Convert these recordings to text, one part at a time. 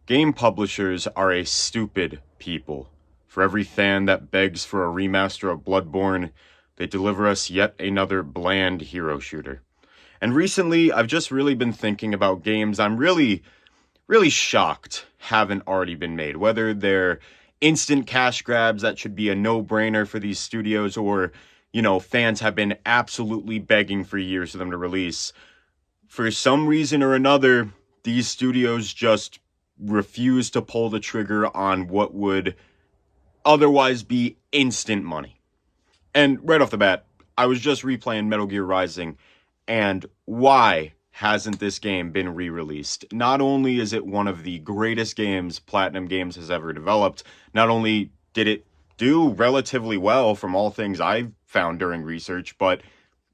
Game publishers are a stupid people. For every fan that begs for a remaster of Bloodborne, they deliver us yet another bland hero shooter. And recently, I've just really been thinking about games I'm really shocked haven't already been made. Whether they're instant cash grabs that should be a no-brainer for these studios, or, fans have been absolutely begging for years for them to release. For some reason or another, these studios just refuse to pull the trigger on what would otherwise be instant money. And right off the bat, I was just replaying Metal Gear Rising, and why hasn't this game been re-released? Not only is it one of the greatest games Platinum Games has ever developed, not only did it do relatively well from all things I've found during research, but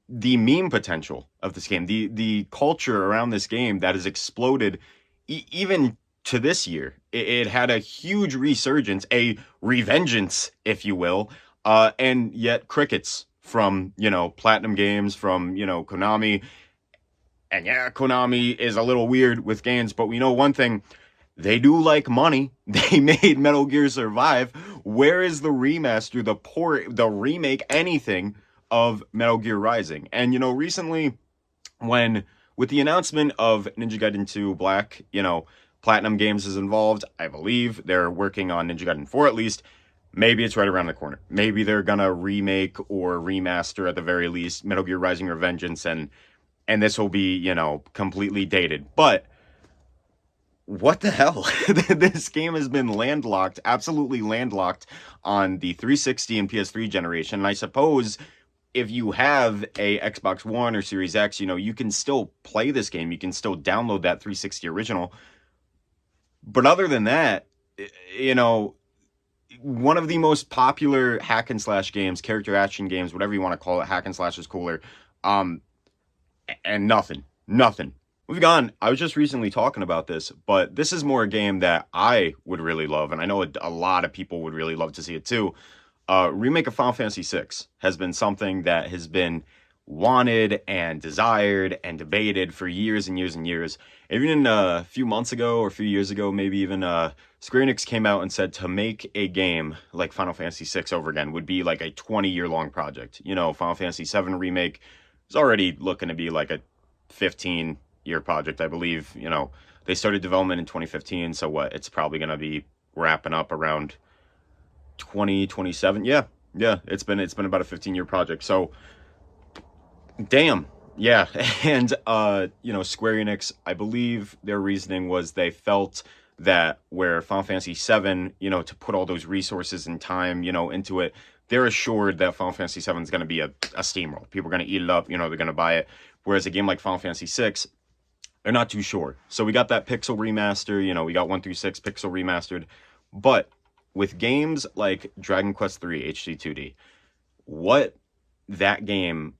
the meme potential of this game, the culture around this game that has exploded even to this year. It had a huge resurgence, a revengeance, if you will, and yet crickets from, Platinum Games, from, Konami. And yeah, Konami is a little weird with games, but we know one thing: they do like money. They made Metal Gear Survive. Where is the remaster, the port, the remake, anything of Metal Gear Rising? And, recently, with the announcement of Ninja Gaiden 2 Black, Platinum Games is involved. I believe they're working on Ninja Gaiden 4 at least. Maybe it's right around the corner. Maybe they're gonna remake or remaster at the very least Metal Gear Rising Revengeance, and this will be, completely dated. But what the hell? This game has been landlocked, absolutely landlocked on the 360 and PS3 generation. And I suppose if you have a Xbox One or Series X, you can still play this game. You can still download that 360 original. But other than that, one of the most popular hack and slash games, character action games, whatever you want to call it, hack and slash is cooler. And nothing. Moving on, I was just recently talking about this, but this is more a game that I would really love, and I know a lot of people would really love to see it too. Remake of Final Fantasy VI has been something that has been wanted and desired and debated for years and years and years. Even a few months ago or a few years ago, maybe even Square Enix came out and said to make a game like Final Fantasy VI over again would be like a 20-year-long project. Final Fantasy VII Remake is already looking to be like a 15-year project, I believe. They started development in 2015, so it's probably going to be wrapping up around 2027. Yeah, it's been about a 15-year project. So damn. Yeah. And Square Enix, I believe their reasoning was they felt that where Final Fantasy VII, to put all those resources and time, into it, they're assured that Final Fantasy VII is going to be a steamroll. People are going to eat it up, they're going to buy it. Whereas a game like Final Fantasy VI, they're not too sure. So we got that pixel remaster, we got 1 through 6 pixel remastered. But with games like Dragon Quest III HD 2D, what the HD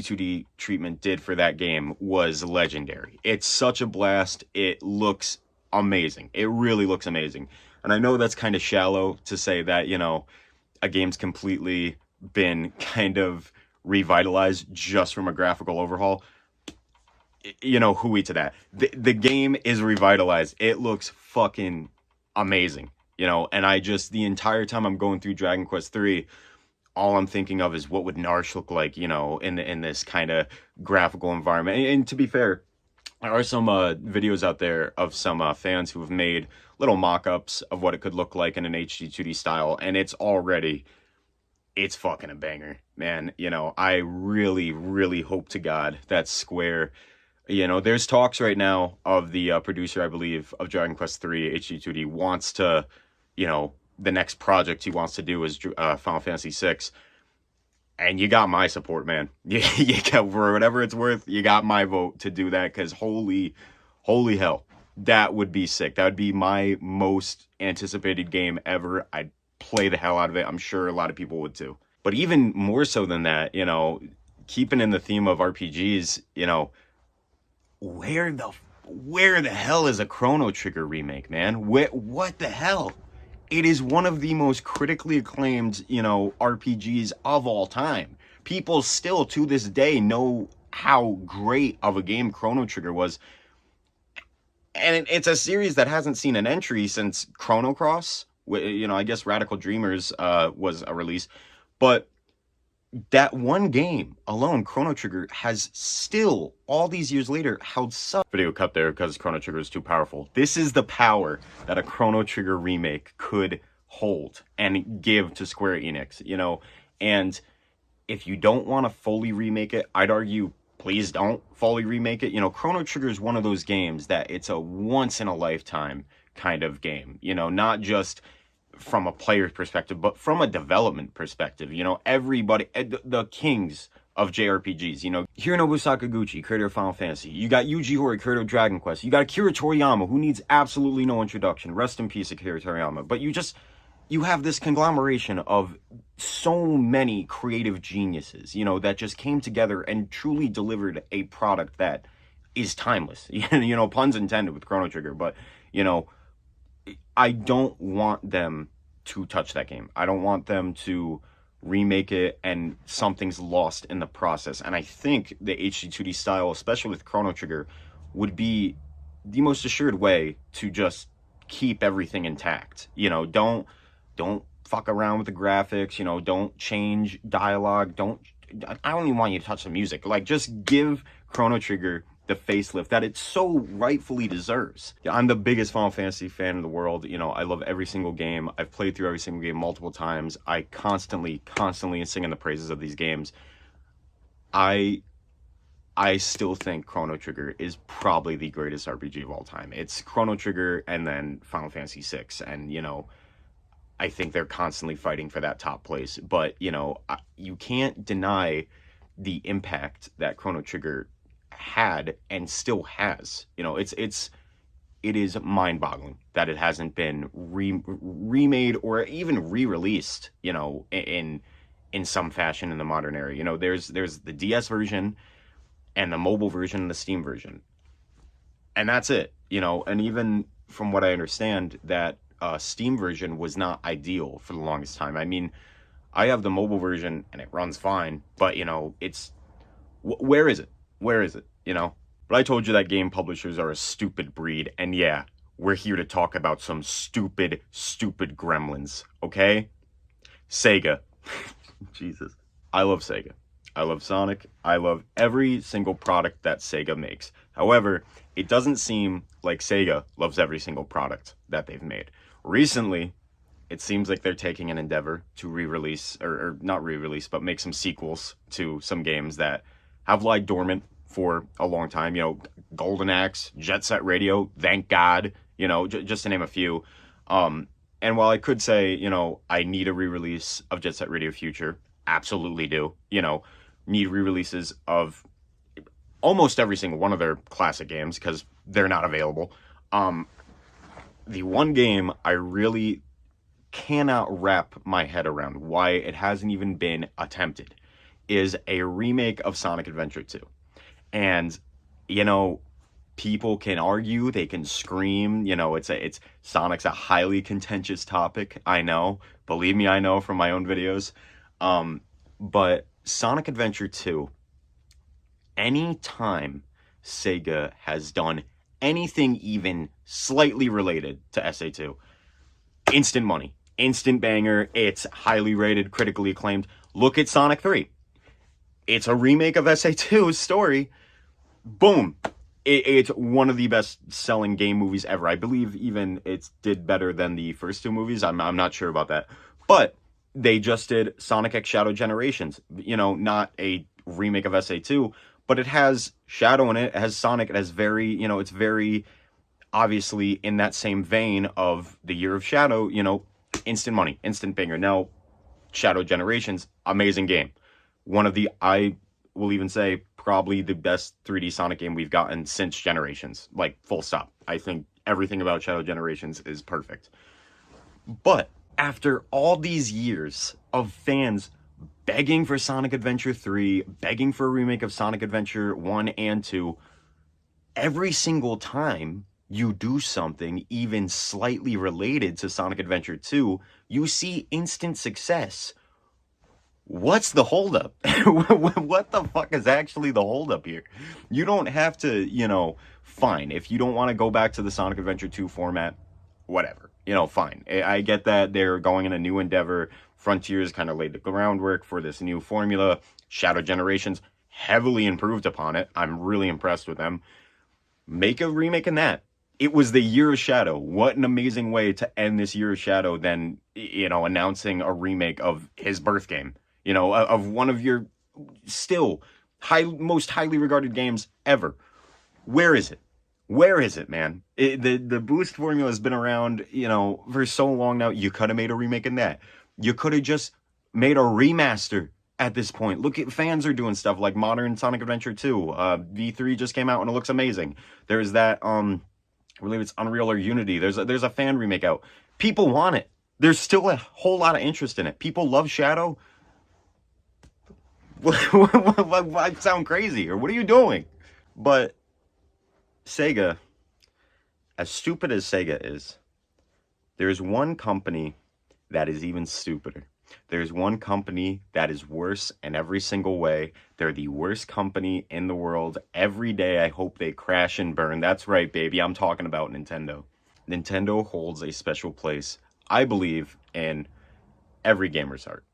2D treatment did for that game was legendary. It's such a blast. It looks amazing. It really looks amazing. And I know that's kind of shallow to say that, a game's completely been kind of revitalized just from a graphical overhaul. Hooey to that. The game is revitalized. It looks fucking amazing, and the entire time I'm going through Dragon Quest 3, all I'm thinking of is what would Narshe look like, in this kind of graphical environment. And to be fair, there are some videos out there of some fans who have made little mock-ups of what it could look like in an HD 2D style, and it's fucking a banger, man. I really, really hope to God that Square, there's talks right now of the producer, I believe, of Dragon Quest III HD 2D wants to, the next project he wants to do is Final Fantasy VI. And you got my support, man. You got, for whatever it's worth, you got my vote to do that, because holy hell, that would be sick. That would be my most anticipated game ever. I'd play the hell out of it. I'm sure a lot of people would too. But even more so than that, keeping in the theme of RPGs, where the hell is a Chrono Trigger remake, man? What the hell? It is one of the most critically acclaimed, RPGs of all time. People still, to this day, know how great of a game Chrono Trigger was. And it's a series that hasn't seen an entry since Chrono Cross. I guess Radical Dreamers was a release, but that one game alone, Chrono Trigger, has still, all these years later, held such... Video cut there because Chrono Trigger is too powerful. This is the power that a Chrono Trigger remake could hold and give to Square Enix, and if you don't want to fully remake it, I'd argue, please don't fully remake it. Chrono Trigger is one of those games that it's a once-in-a-lifetime kind of game, not just from a player's perspective, but from a development perspective. Everybody, the kings of JRPGs, Hironobu Sakaguchi, creator of Final Fantasy. You got Yuji Horii, creator of Dragon Quest. You got Akira Toriyama, who needs absolutely no introduction. Rest in peace, Akira Toriyama. But you have this conglomeration of so many creative geniuses, that just came together and truly delivered a product that is timeless. Puns intended with Chrono Trigger, but, I don't want them to touch that game. I don't want them to remake it and something's lost in the process. And I think the HD 2D style, especially with Chrono Trigger, would be the most assured way to just keep everything intact. Don't fuck around with the graphics, don't change dialogue, I don't even want you to touch the music. Just give Chrono Trigger the facelift that it so rightfully deserves. I'm the biggest Final Fantasy fan in the world. I love every single game. I've played through every single game multiple times. I constantly sing in the praises of these games. I still think Chrono Trigger is probably the greatest RPG of all time. It's Chrono Trigger and then Final Fantasy VI. And, I think they're constantly fighting for that top place. But, you can't deny the impact that Chrono Trigger had and still has. It is mind-boggling that it hasn't been remade or even re-released, in some fashion in the modern era. There's the DS version and the mobile version and the Steam version, and that's it. And even from what I understand, that Steam version was not ideal for the longest time. I mean, I have the mobile version and it runs fine, but it's where is it? Where is it? But I told you that game publishers are a stupid breed, and yeah, we're here to talk about some stupid gremlins, okay? Sega. Jesus. I love Sega. I love Sonic. I love every single product that Sega makes. However, it doesn't seem like Sega loves every single product that they've made. Recently, it seems like they're taking an endeavor to re-release, or not re-release, but make some sequels to some games that have lied dormant for a long time. Golden Axe, Jet Set Radio, thank God, just to name a few. And while I could say, I need a re-release of Jet Set Radio Future, absolutely do. Need re-releases of almost every single one of their classic games because they're not available. The one game I really cannot wrap my head around why it hasn't even been attempted is a remake of Sonic Adventure 2. And, people can argue, they can scream, it's Sonic's a highly contentious topic. I know, believe me, I know from my own videos. But Sonic Adventure 2, anytime Sega has done anything even slightly related to SA2, instant money, instant banger, it's highly rated, critically acclaimed. Look at Sonic 3. It's a remake of SA2's story. Boom. It's one of the best-selling game movies ever. I believe even it did better than the first two movies. I'm not sure about that. But they just did Sonic X Shadow Generations. Not a remake of SA2, but it has Shadow in it. It has Sonic. It has it's very obviously in that same vein of the Year of Shadow, instant money, instant banger. Now, Shadow Generations, amazing game. One of the, I will even say, probably the best 3D Sonic game we've gotten since Generations. Full stop. I think everything about Shadow Generations is perfect. But after all these years of fans begging for Sonic Adventure 3, begging for a remake of Sonic Adventure 1 and 2, every single time you do something even slightly related to Sonic Adventure 2, you see instant success. What's the holdup? What the fuck is actually the holdup here? You don't have to, fine. If you don't want to go back to the Sonic Adventure 2 format, whatever. Fine. I get that they're going in a new endeavor. Frontiers kind of laid the groundwork for this new formula. Shadow Generations heavily improved upon it. I'm really impressed with them. Make a remake in that. It was the Year of Shadow. What an amazing way to end this Year of Shadow than, announcing a remake of his birth game. Of one of your still most highly regarded games ever. Where is it? Where is it, man? The boost formula has been around, for so long now. You could have made a remake in that. You could have just made a remaster at this point. Look at fans are doing stuff like Modern Sonic Adventure 2. V3 just came out and it looks amazing. There's that, I believe it's Unreal or Unity. There's a fan remake out. People want it. There's still a whole lot of interest in it. People love Shadow. I sound crazy, or what are you doing? But Sega, as stupid as Sega is, there's one company that is even stupider. There's one company that is worse in every single way. They're the worst company in the world. Every day I hope they crash and burn. That's right, baby. I'm talking about Nintendo. Nintendo holds a special place, I believe, in every gamer's heart.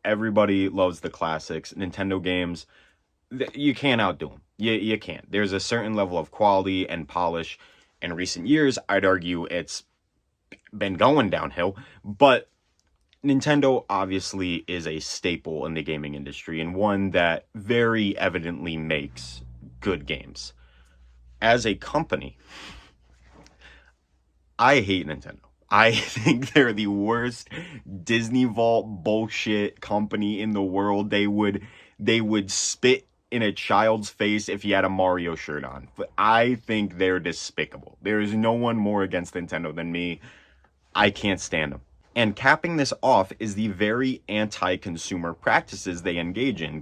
Everybody loves the classics. Nintendo games, you can't outdo them. You can't. There's a certain level of quality and polish. In recent years, I'd argue it's been going downhill, but Nintendo obviously is a staple in the gaming industry and one that very evidently makes good games. As a company, I hate Nintendo. I think they're the worst Disney Vault bullshit company in the world. They would spit in a child's face if he had a Mario shirt on. But I think they're despicable. There is no one more against Nintendo than me. I can't stand them. And capping this off is the very anti-consumer practices they engage in.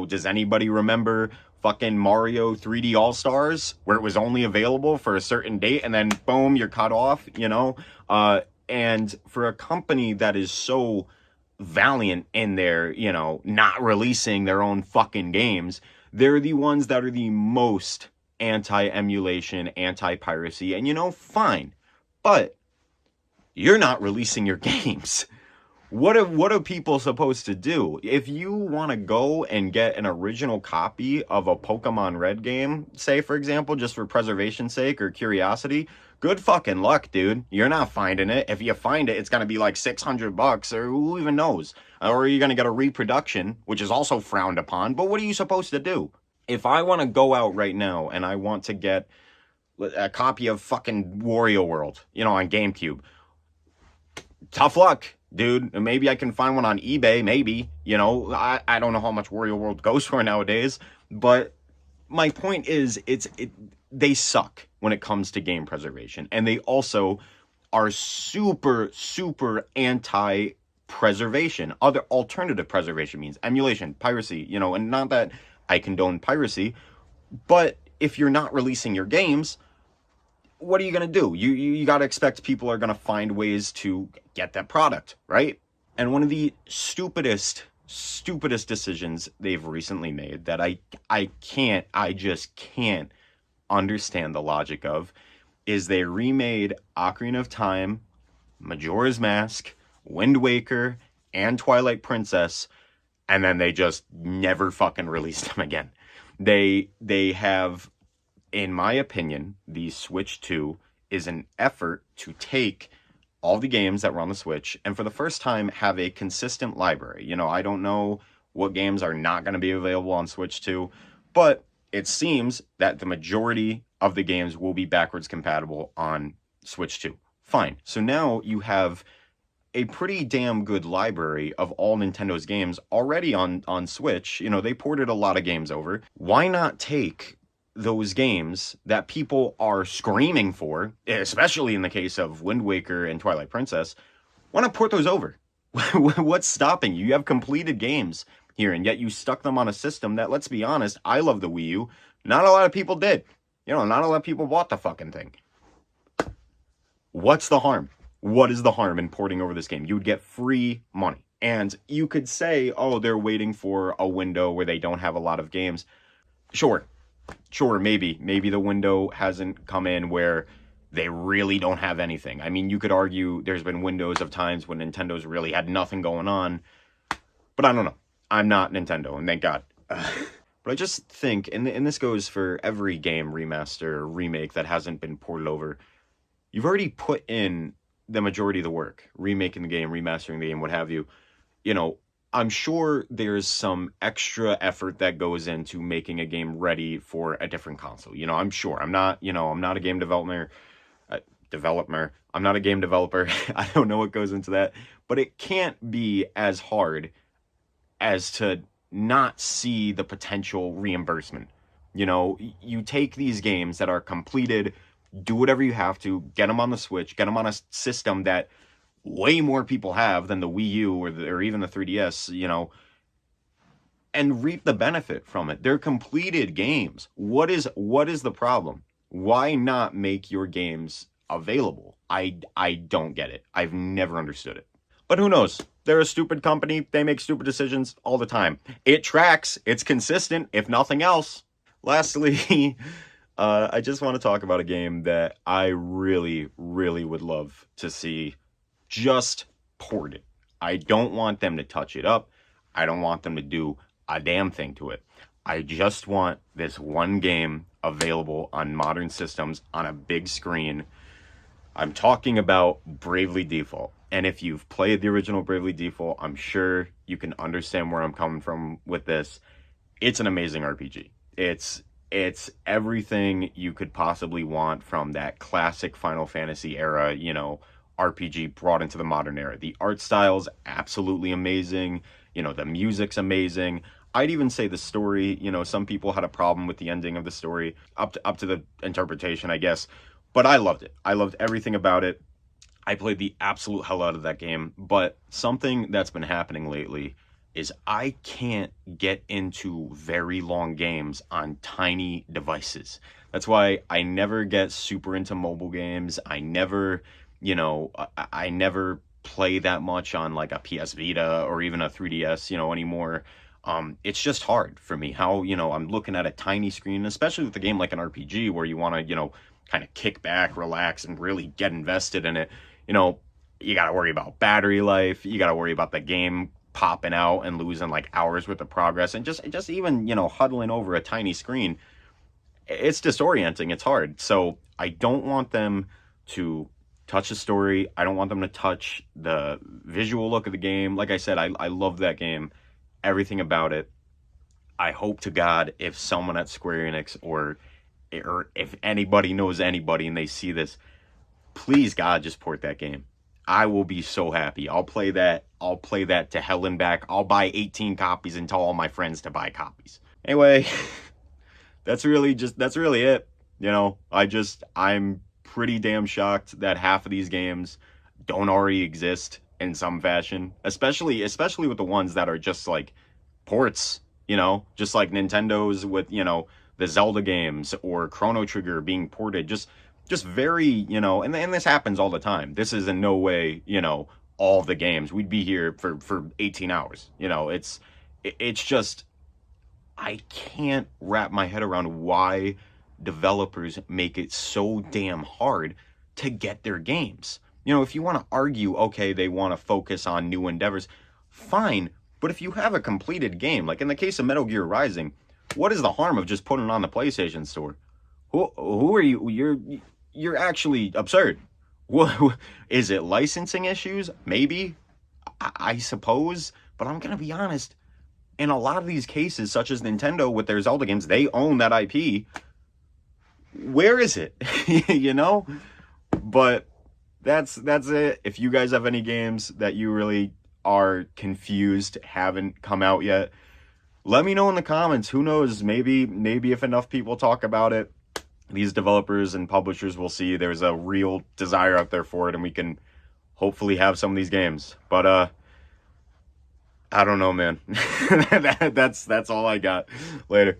Does anybody remember fucking Mario 3D All-Stars, where it was only available for a certain date and then boom, you're cut off, and for a company that is so valiant in their, not releasing their own fucking games, they're the ones that are the most anti-emulation, anti-piracy, and fine. But you're not releasing your games. What are people supposed to do? If you want to go and get an original copy of a Pokemon Red game, say, for example, just for preservation's sake or curiosity, good fucking luck, dude. You're not finding it. If you find it, it's going to be like $600 or who even knows? Or you're going to get a reproduction, which is also frowned upon. But what are you supposed to do? If I want to go out right now and I want to get a copy of fucking Wario World, on GameCube, tough luck, dude. Maybe I can find one on eBay, maybe. I don't know how much Wario World goes for nowadays, but my point is they suck when it comes to game preservation, and they also are super, super anti-preservation. Other alternative preservation means emulation, piracy, and not that I condone piracy, but if you're not releasing your games, what are you going to do? You got to expect people are going to find ways to get that product, right? And one of the stupidest decisions they've recently made that I just can't understand the logic of is they remade Ocarina of Time, Majora's Mask, Wind Waker, and Twilight Princess, and then they just never fucking released them again. They have, in my opinion, the Switch 2 is an effort to take all the games that were on the Switch and for the first time have a consistent library. I don't know what games are not going to be available on Switch 2, but it seems that the majority of the games will be backwards compatible on Switch 2. Fine. So now you have a pretty damn good library of all Nintendo's games already on Switch. They ported a lot of games over. Why not take those games that people are screaming for, especially in the case of Wind Waker and Twilight Princess? Why not port those over? What's stopping you? You have completed games here, and yet you stuck them on a system that, let's be honest, I love the Wii U. Not a lot of people did. Not a lot of people bought the fucking thing. What's the harm? What is the harm in porting over this game? You would get free money. And you could say, oh, they're waiting for a window where they don't have a lot of games. Sure, maybe the window hasn't come in where they really don't have anything. I mean, you could argue there's been windows of times when Nintendo's really had nothing going on, but I don't know. I'm not Nintendo, and thank God. But I just think, and this goes for every game remaster or remake that hasn't been ported over, you've already put in the majority of the work, remaking the game, remastering the game, what have you. You know, I'm sure there's some extra effort that goes into making a game ready for a different console. You know, I'm sure. I'm not a game developer. I'm not a game developer. I don't know what goes into that, but it can't be as hard as to not see the potential reimbursement. You know, you take these games that are completed, do whatever you have to, get them on the Switch, get them on a system that way more people have than the Wii U or even the 3DS, you know, and reap the benefit from it. They're completed games. What is the problem? Why not make your games available? I don't get it. I've never understood it. But who knows? They're a stupid company. They make stupid decisions all the time. It tracks. It's consistent, if nothing else. Lastly, I just want to talk about a game that I really, really would love to see just ported. I don't want them to touch it up. I don't want them to do a damn thing to it. I just want this one game available on modern systems on a big screen. I'm talking about Bravely Default. And if you've played the original Bravely Default, I'm sure you can understand where I'm coming from with this. It's an amazing RPG. It's everything you could possibly want from that classic Final Fantasy era, you know, RPG brought into the modern era. The art style's absolutely amazing. You know, the music's amazing. I'd even say the story, you know, some people had a problem with the ending of the story, up to the interpretation, I guess. But I loved it. I loved everything about it. I played the absolute hell out of that game. But something that's been happening lately is I can't get into very long games on tiny devices. That's why I never get super into mobile games. I never, you know, I never play that much on like a PS Vita or even a 3DS, you know, anymore. It's just hard for me how, you know, I'm looking at a tiny screen, especially with a game like an RPG where you want to, you know, kind of kick back, relax, and really get invested in it. You know, you got to worry about battery life. You got to worry about the game popping out and losing like hours worth of progress, and just even, you know, huddling over a tiny screen. It's disorienting. It's hard. So I don't want them to touch the story. I don't want them to touch the visual look of the game. Like I said, I love that game, everything about it. I hope to God if someone at Square Enix or if anybody knows anybody and they see this, please God, just port that game. I will be so happy. I'll play that to hell and back. I'll buy 18 copies and tell all my friends to buy copies. Anyway, that's really it. You know, I'm pretty damn shocked that half of these games don't already exist in some fashion, especially with the ones that are just like ports, you know, just like Nintendo's with, you know, the Zelda games or Chrono Trigger being ported, just very, you know, and this happens all the time. This is in no way, you know, all the games. We'd be here for 18 hours. You know, it's just, I can't wrap my head around why developers make it so damn hard to get their games. You know, if you want to argue, okay, they want to focus on new endeavors, fine. But if you have a completed game, like in the case of Metal Gear Rising, what is the harm of just putting it on the PlayStation Store? Who are you? You're actually absurd. Is it licensing issues? Maybe. I suppose. But I'm going to be honest. In a lot of these cases, such as Nintendo with their Zelda games, they own that IP. Where is it? You know? But that's it. If you guys have any games that you really are confused, haven't come out yet, let me know in the comments. Who knows? Maybe if enough people talk about it, these developers and publishers will see there's a real desire out there for it, and we can hopefully have some of these games. But I don't know, man. That's all I got. Later.